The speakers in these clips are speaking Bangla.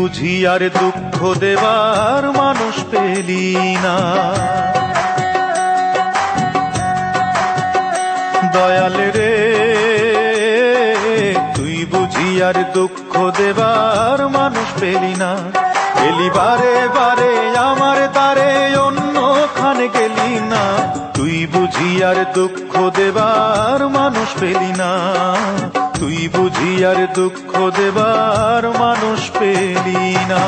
বুঝি আর দুঃখ দেবার মানুষ পেলি না। দয়াল রে তুই বুঝি আর দুঃখ দেবার মানুষ পেলি না। এলি বারে বারে আমার তারে অন্য খানে গেলি না। তুই বুঝি আর দুঃখ দেবার মানুষ পেলি না। তুই বুঝি আর দুঃখ দেবার মানুষ পেলি না।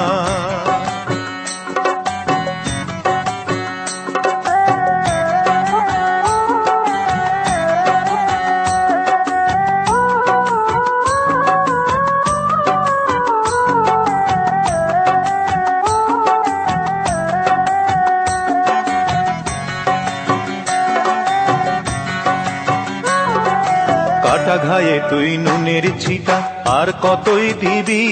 কাটা ঘায়ে তুই নুনের ছিটা আর কতই দিবি।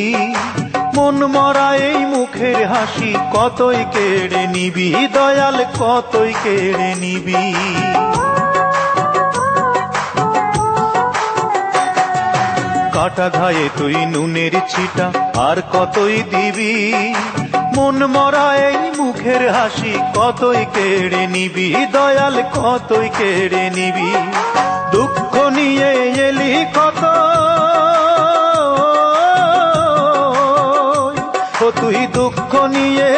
মন মরা এই মুখের হাসি কতই কেড়ে নিবি। দয়াল কতই কেড়ে নিবি। কাটা ঘায়ে তুই নুনের ছিটা আর কতই দিবি। মন মরা এই মুখের হাসি কতই কেড়ে নিবি। দয়াল কতই কেড়ে নিবি। দুঃখ নিয়ে এলি কত তুই দুঃখ নিয়ে